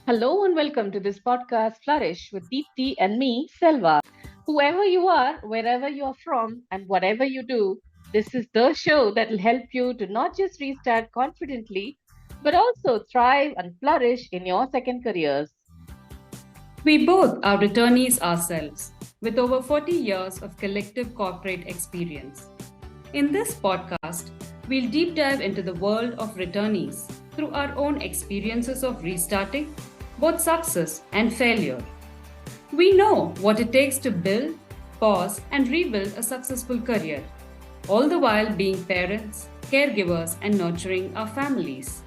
Hello and welcome to this podcast, Flourish, with Deepthi and me, Selva. Whoever you are, wherever you are from, and whatever you do, this is the show that will help you to not just restart confidently, but also thrive and flourish in your second careers. We both are returnees ourselves, with over 40 years of collective corporate experience. In this podcast, we'll deep dive into the world of returnees through our own experiences of restarting, both success and failure. We know what it takes to build, pause, and rebuild a successful career, all the while being parents, caregivers, and nurturing our families.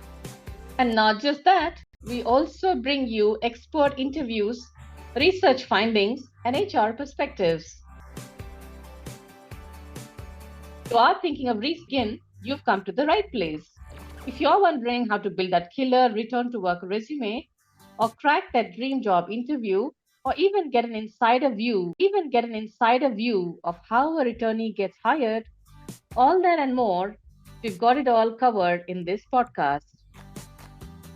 And not just that, we also bring you expert interviews, research findings, and HR perspectives. If you are thinking of reskin, you've come to the right place. If you're wondering how to build that killer return to work resume, or crack that dream job interview, or even get an insider view of how a returnee gets hired, all that and more, we've got it all covered in this podcast.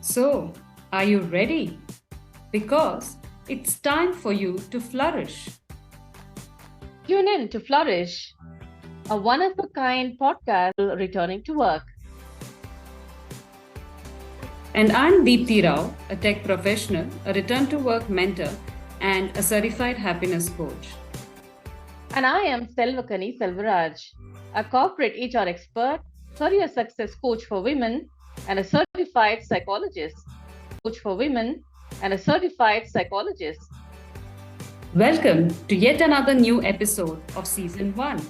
So, are you ready? Because it's time for you to flourish. Tune in to Flourish, a one of a kind podcast returning to work. And I'm Deepthi Rao, a tech professional, a return to work mentor, and a certified happiness coach. And I am Selvakani Selvaraj, a corporate HR expert, career success coach for women, and a certified psychologist. Welcome to yet another new episode of Season 1.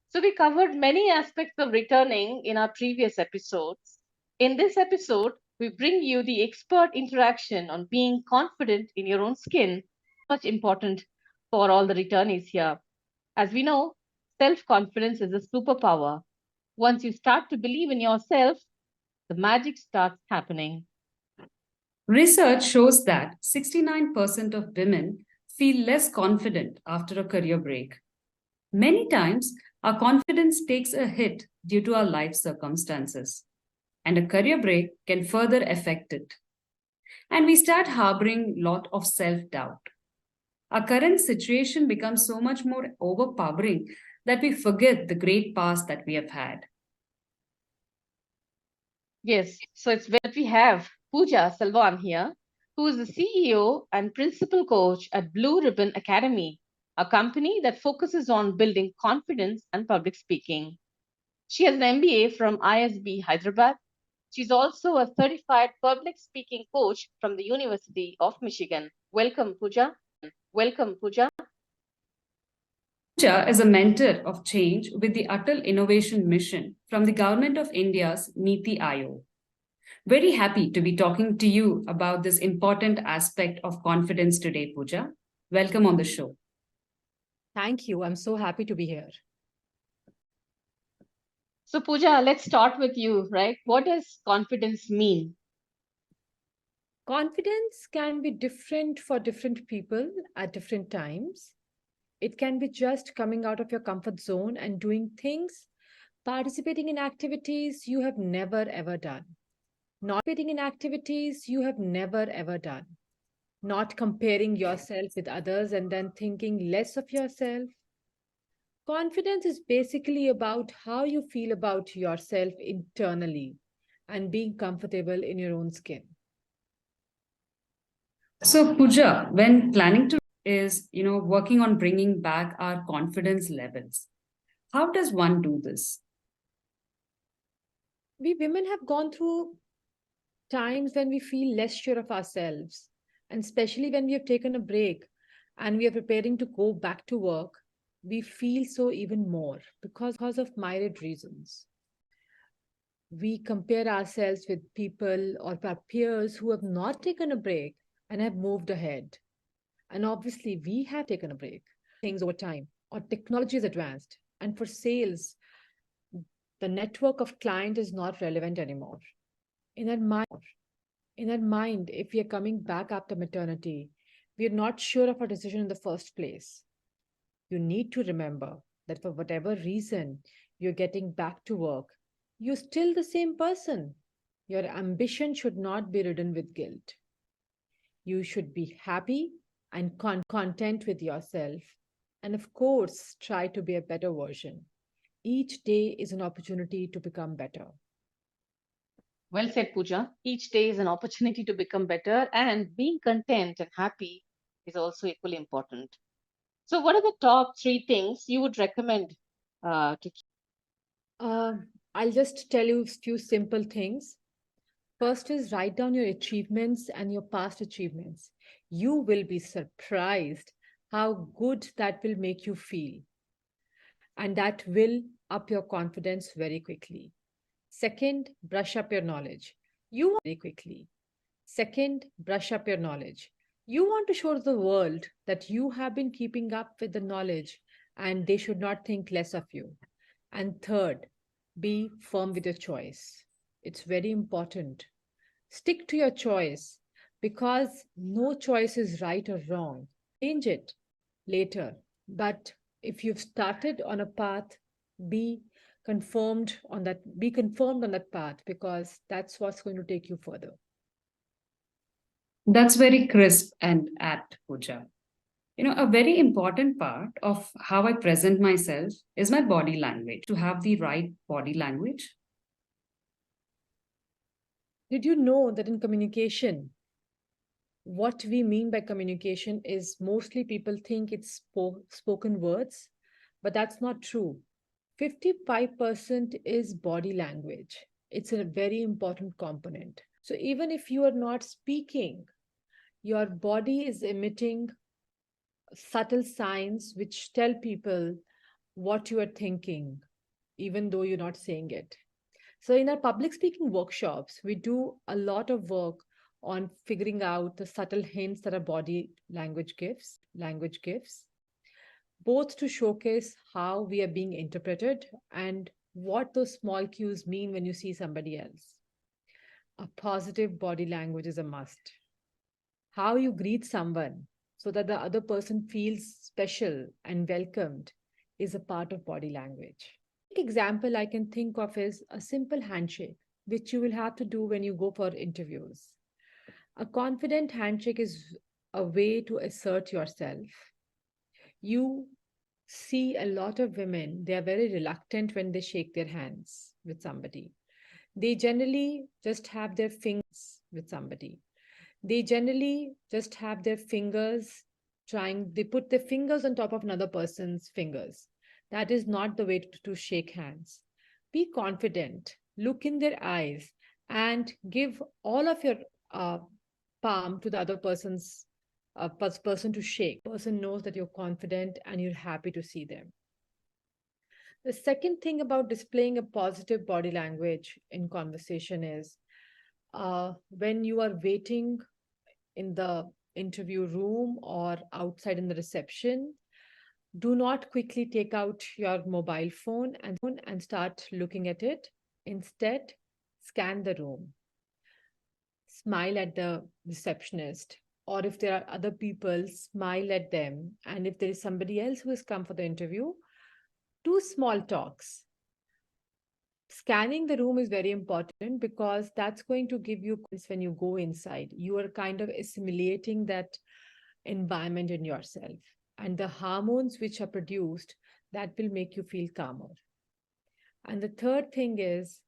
So, we covered many aspects of returning in our previous episodes. In this episode, we bring you the expert interaction on being confident in your own skin, much important for all the returnees here. As we know, self confidence is a superpower. Once you start to believe in yourself, the magic starts happening. Research shows that 69% of women feel less confident after a career break. Many times, our confidence takes a hit due to our life circumstances, and a career break can further affect it. And we start harboring a lot of self-doubt. Our current situation becomes so much more overpowering that we forget the great past that we have had. Yes, so it's where we have Pooja Salwan here, who is the CEO and principal coach at Blue Ribbon Academy, a company that focuses on building confidence and public speaking. She has an MBA from ISB Hyderabad. She's also a certified public speaking coach from the University of Michigan. Welcome, Pooja. Pooja is a mentor of change with the Atal Innovation Mission from the Government of India's Niti Aayog. Very happy to be talking to you about this important aspect of confidence today, Pooja. Welcome on the show. Thank you. I'm so happy to be here. So, Pooja, let's start with you, right? What does confidence mean? Confidence can be different for different people at different times. It can be just coming out of your comfort zone and doing things, participating in activities you have never ever done. Not participating in activities you have never ever done. Not comparing yourself with others and then thinking less of yourself. Confidence is basically about how you feel about yourself internally and being comfortable in your own skin. So, Pooja, when planning to is, working on bringing back our confidence levels, how does one do this? We women have gone through times when we feel less sure of ourselves, and especially when we have taken a break and we are preparing to go back to work, we feel so even more because of myriad reasons. We compare ourselves with people or our peers who have not taken a break and have moved ahead. And obviously, we have taken a break, things over time, or technology is advanced. And for sales, the network of client is not relevant anymore. In that mind, if we are coming back after maternity, we are not sure of our decision in the first place. You need to remember that for whatever reason you're getting back to work, you're still the same person. Your ambition should not be ridden with guilt. You should be happy and content with yourself. And of course, try to be a better version. Each day is an opportunity to become better. Well said, Pooja. Each day is an opportunity to become better, and being content and happy is also equally important. So, what are the top three things you would recommend to keep? Uh, I'll just tell you a few simple things. First is write down your achievements and your past achievements. You will be surprised how good that will make you feel, and that will up your confidence very quickly. Second, brush up your knowledge. Very quickly. Second, brush up your knowledge. You want to show the world that you have been keeping up with the knowledge and they should not think less of you. And third, be firm with your choice. It's very important. Stick to your choice because no choice is right or wrong. Change it later. But if you've started on a path, be be confirmed on that path because that's what's going to take you further. That's very crisp and apt, Pooja. A very important part of how I present myself is my body language. To have the right body language, Did you know that in communication, what we mean by communication is mostly people think it's spoken words, but that's not true. 55% is body language. It's a very important component. So even if you are not speaking, your body is emitting subtle signs which tell people what you are thinking, even though you're not saying it. So, in our public speaking workshops, we do a lot of work on figuring out the subtle hints that our body language gives, both to showcase how we are being interpreted and what those small cues mean when you see somebody else. A positive body language is a must. How you greet someone so that the other person feels special and welcomed is a part of body language. Example I can think of is a simple handshake, which you will have to do when you go for interviews. A confident handshake is a way to assert yourself. You see a lot of women, they are very reluctant when they shake their hands with somebody. They generally just have their fingers with somebody. They generally just have their fingers they put their fingers on top of another person's fingers. That is not the way to shake hands. Be confident, look in their eyes, and give all of your palm to the other person to shake. Person knows that you're confident and you're happy to see them. The second thing about displaying a positive body language in conversation is when you are waiting in the interview room or outside in the reception, do not quickly take out your mobile phone and start looking at it. Instead, scan the room, smile at the receptionist, or if there are other people, smile at them. And if there is somebody else who has come for the interview, do small talks. Scanning the room is very important because that's going to give you when you go inside. You are kind of assimilating that environment in yourself. And the hormones which are produced, that will make you feel calmer. And the third thing is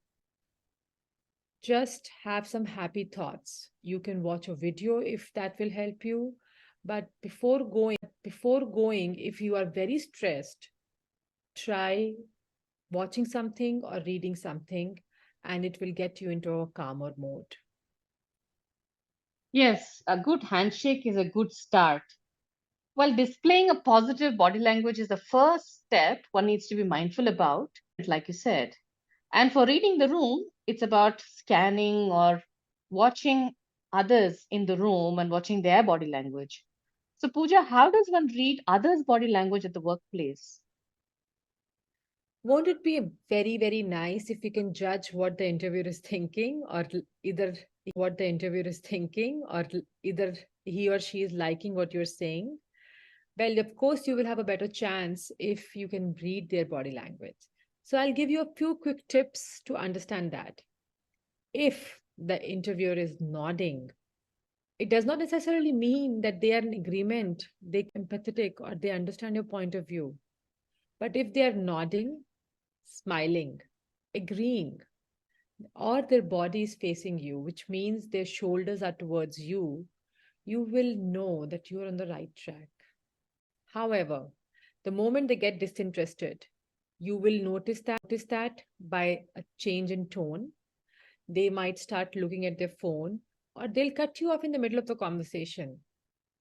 just have some happy thoughts. You can watch a video if that will help you. But before going, if you are very stressed, try watching something or reading something, and it will get you into a calmer mode. Yes, a good handshake is a good start. While displaying a positive body language is the first step one needs to be mindful about, like you said. And for reading the room, it's about scanning or watching others in the room and watching their body language. So, Pooja, how does one read others' body language at the workplace? Won't it be very, very nice if you can judge what the interviewer is thinking, or either either he or she is liking what you're saying? Well, of course, you will have a better chance if you can read their body language. So I'll give you a few quick tips to understand that. If the interviewer is nodding, it does not necessarily mean that they are in agreement, they are empathetic, or they understand your point of view. But if they are nodding, smiling, agreeing, or their body is facing you, which means their shoulders are towards you, you will know that you are on the right track. However, the moment they get disinterested, you will notice that by a change in tone. They might start looking at their phone, or they'll cut you off in the middle of the conversation.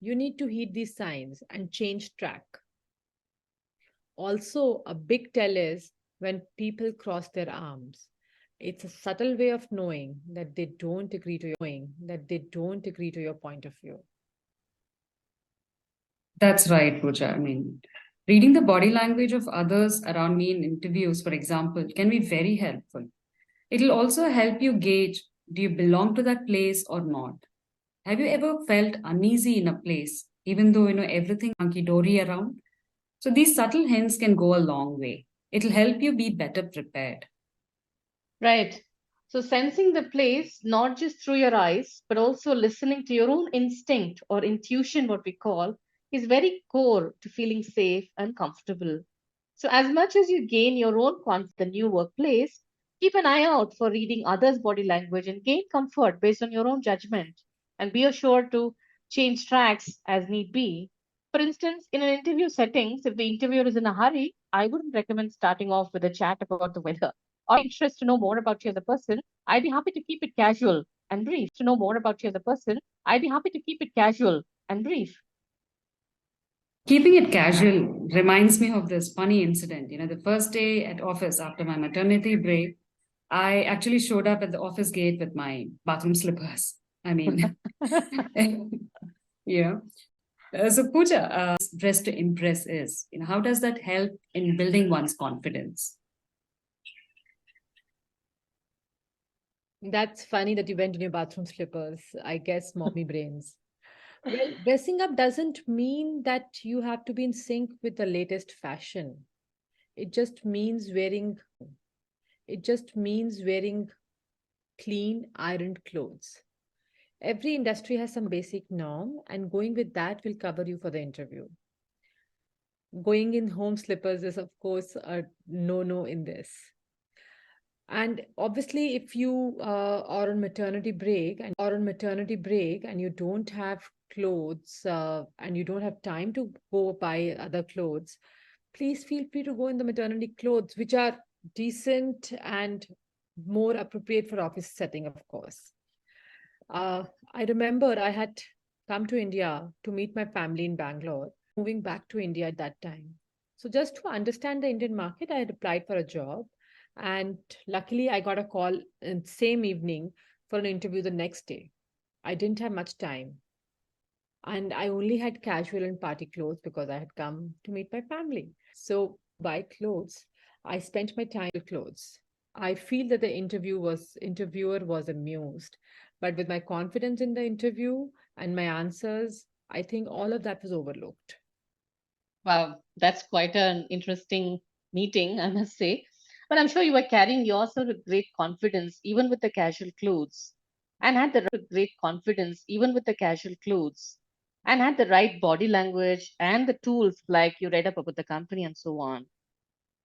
You need to heed these signs and change track. Also, a big tell is when people cross their arms. It's a subtle way of knowing that they don't agree to your point of view. That's right, Pooja. I mean, reading the body language of others around me in interviews, for example, can be very helpful. It'll also help you gauge, do you belong to that place or not? Have you ever felt uneasy in a place, even though everything hunky dory around? So these subtle hints can go a long way. It'll help you be better prepared. Right. So, sensing the place not just through your eyes, but also listening to your own instinct or intuition, what we call, is very core to feeling safe and comfortable. So, as much as you gain your own confidence in the new workplace, keep an eye out for reading others' body language and gain comfort based on your own judgment. And be assured to change tracks as need be. For instance, in an interview settings, if the interviewer is in a hurry, I wouldn't recommend starting off with a chat about the weather. Or interest to know more about you as a person, I'd be happy to keep it casual and brief. To know more about you as a person, I'd be happy to keep it casual and brief. Keeping it casual reminds me of this funny incident. The first day at office after my maternity break, I actually showed up at the office gate with my bathroom slippers. I mean, yeah. So Pooja, dress to impress is, how does that help in building one's confidence? That's funny that you went in your bathroom slippers. I guess mommy brains. Well, dressing up doesn't mean that you have to be in sync with the latest fashion. It just means wearing it just means wearing clean ironed clothes. Every industry has some basic norm, and going with that will cover you for the interview. Going in home slippers is, of course, a no in this. And obviously, if you are on maternity break and you don't have clothes and you don't have time to go buy other clothes, please feel free to go in the maternity clothes, which are decent and more appropriate for office setting, of course. I remember I had come to India to meet my family in Bangalore, moving back to India at that time. So just to understand the Indian market, I had applied for a job, and luckily I got a call in same evening for an interview the next day. I didn't have much time, and I only had casual and party clothes because I had come to meet my family. So buy clothes, I spent my time with clothes. I feel that the interviewer was amused, but with my confidence in the interview and my answers, I think all of that was overlooked. Wow, that's quite an interesting meeting, I must say. But I'm sure you were carrying yourself with great confidence, even with the casual clothes, and had the great confidence, even with the casual clothes, and had the right body language and the tools like you read up about the company and so on.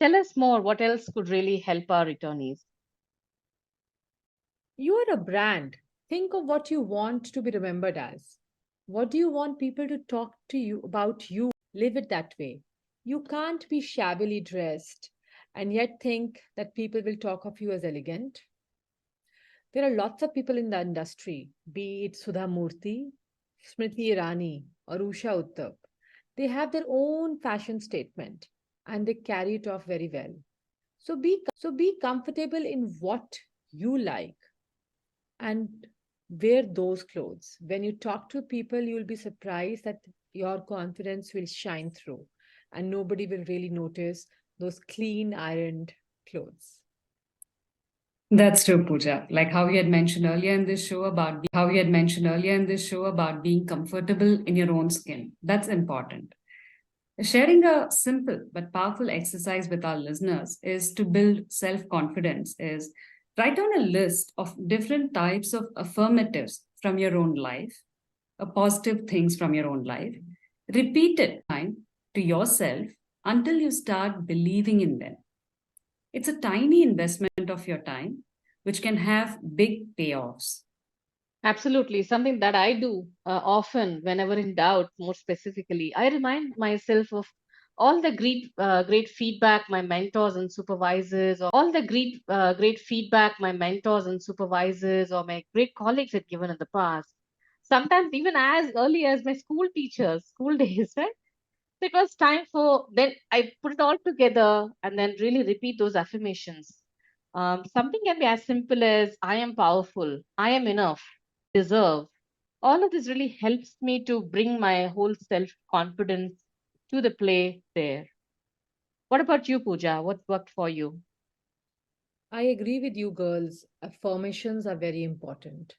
Tell us more. What else could really help our returnees? You are a brand. Think of what you want to be remembered as. What do you want people to talk to you about you? Live it that way. You can't be shabbily dressed and yet think that people will talk of you as elegant. There are lots of people in the industry, be it Sudha Murthy, Smriti Irani, or Usha Uttap. They have their own fashion statement and they carry it off very well. So be comfortable in what you like and wear those clothes. When you talk to people, you'll be surprised that your confidence will shine through and nobody will really notice those clean ironed clothes. That's true, Pooja. Like how you had mentioned earlier in this show about being comfortable in your own skin. That's important. Sharing a simple but powerful exercise with our listeners is to build self-confidence is Write down a list of different types of affirmatives from your own life, positive things from your own life. Repeat it time to yourself until you start believing in them. It's a tiny investment of your time, which can have big payoffs. Absolutely, something that I do often whenever in doubt, more specifically. I remind myself of all the great feedback my mentors and supervisors, or all the great feedback my mentors and supervisors or my great colleagues had given in the past. Sometimes even as early as my school teachers, school days, right? So it was time for, then I put it all together and then really repeat those affirmations. Something can be as simple as I am powerful, I am enough, deserve. All of this really helps me to bring my whole self confidence to the play there. What about you, Pooja? What worked for you? I agree with you, girls. Affirmations are very important.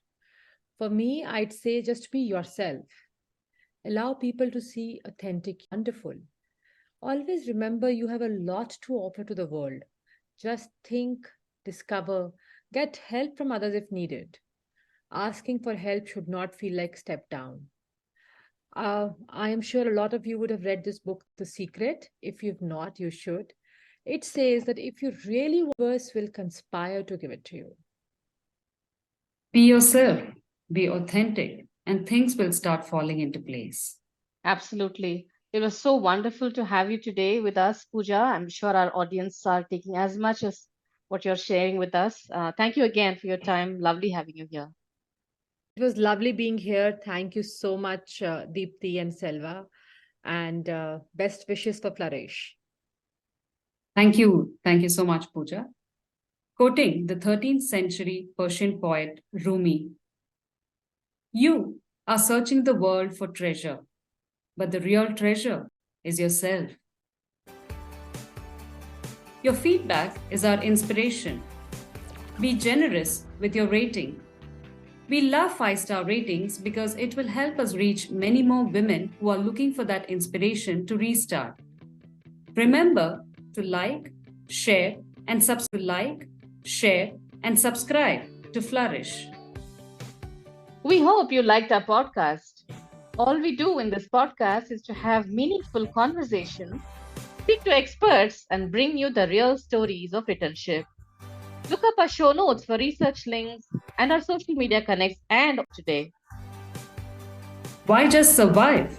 For me, I'd say just be yourself. Allow people to see authentic, wonderful. Always remember you have a lot to offer to the world. Just think, discover, get help from others if needed. Asking for help should not feel like step down. I am sure a lot of you would have read this book, The Secret. If you've not, you should. It says that if you really want, the universe will conspire to give it to you. Be yourself, be authentic, and things will start falling into place. Absolutely. It was so wonderful to have you today with us, Pooja. I'm sure our audience are taking as much as what you're sharing with us. Thank you again for your time. Lovely having you here. It was lovely being here. Thank you so much, Deepthi and Selva. And best wishes for Flourish. Thank you. Thank you so much, Pooja. Quoting the 13th century Persian poet Rumi, you are searching the world for treasure, but the real treasure is yourself. Your feedback is our inspiration. Be generous with your rating. We love 5-star ratings because it will help us reach many more women who are looking for that inspiration to restart. Remember to like, share, and subscribe to Flourish. We hope you liked our podcast. All we do in this podcast is to have meaningful conversations, speak to experts, and bring you the real stories of returnship. Look up our show notes for research links and our social media connects and today. Why just survive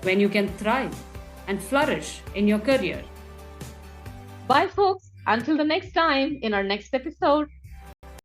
when you can thrive and flourish in your career? Bye, folks. Until the next time in our next episode.